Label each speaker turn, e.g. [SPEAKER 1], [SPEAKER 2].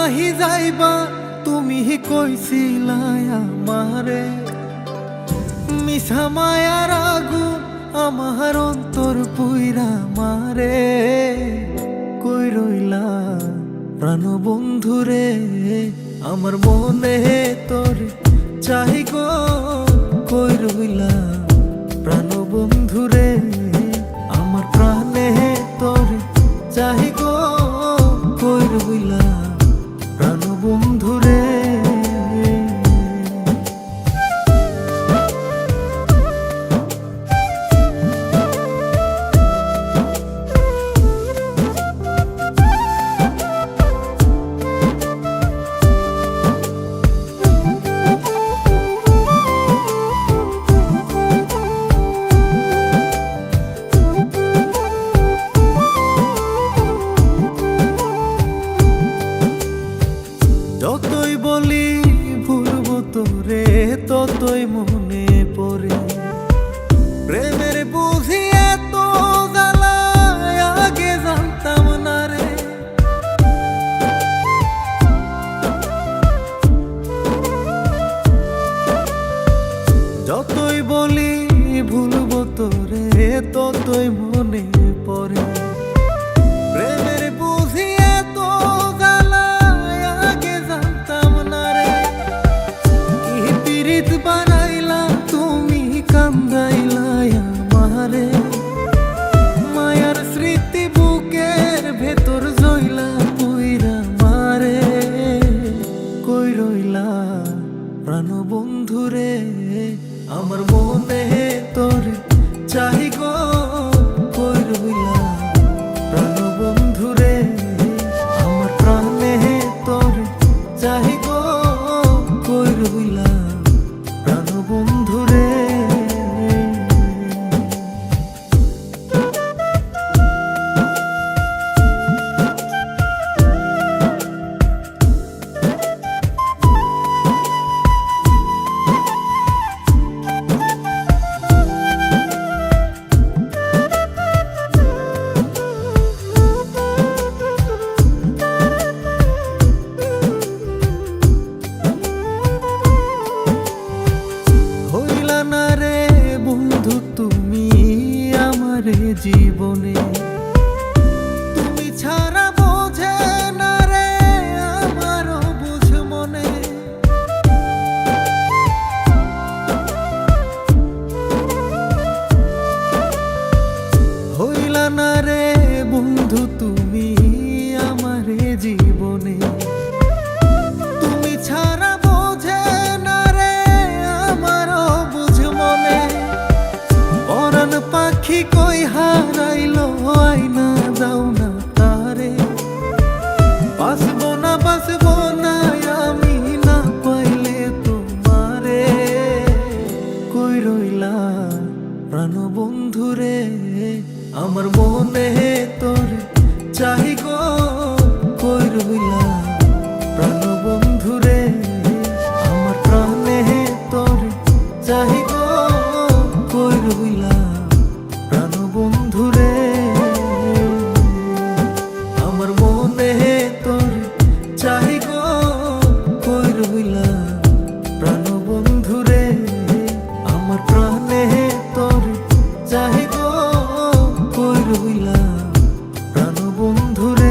[SPEAKER 1] নাহি যাইবা তুমি কইছিলা আমারে, মিছা মায়ার আগুন আমার অন্তর পুইরা মারে। কই রইলা প্রাণ বন্ধুরে, আমার মনে তোর চাহি গো। কই রইলা প্রাণ বন্ধুরে, আমার প্রাণে তোর চাহি গো। কই রইলা প্রাণ বন্ধুরে। যতই বলি ভুলবো তোরে, ততই মনে পড়ে প্রেমের বুঝি এত জ্বালা, আগে জানতাম না রে। যতই বলি ভুলবো তোরে, ততই মনে পড়ে প্রেমের বুঝি এত জ্বালা, আগে জানতাম না রে। কি পীড়িত বানাইলা তুমি, কান্দাইলা আমারে। মায়ার স্মৃতি বুকের ভেতর জইলা পুইরা মারে। কই রইলা প্রাণ বন্ধুরে, আমার মনে তোর চাহি গো। কই রইলা প্রাণ বন্ধুরে, আমার প্রাণে তোর চাহি গো। কই রইলা প্রাণ বন্ধুরে। তুমি আমারে জীবনে, তুমি ছাড়া বোঝে না রে আমারও বুঝ মনে। হইলা না রে বন্ধু তুমি আমারে জীবনে, তুমি ছাড়া বোঝে না রে আমারও বুঝ মনে। পরাণ পাখি কই হারাইলো আইনা যাও না তারে, বাসবো না আমি না পাইলে তোমারে। কই রইলা প্রাণ বন্ধুরে, আমার মনে তোর চাহি গো। কই রইলা প্রাণ বন্ধুরে, আমার প্রাণে তোর চাহি গো। কই রইলা প্রাণ বন্ধুরে, আমার মনে তোর চাহি গো। কই রইলা প্রাণ বন্ধুরে, আমার প্রাণে তোর চাহি গো। কই রইলা প্রাণ বন্ধুরে।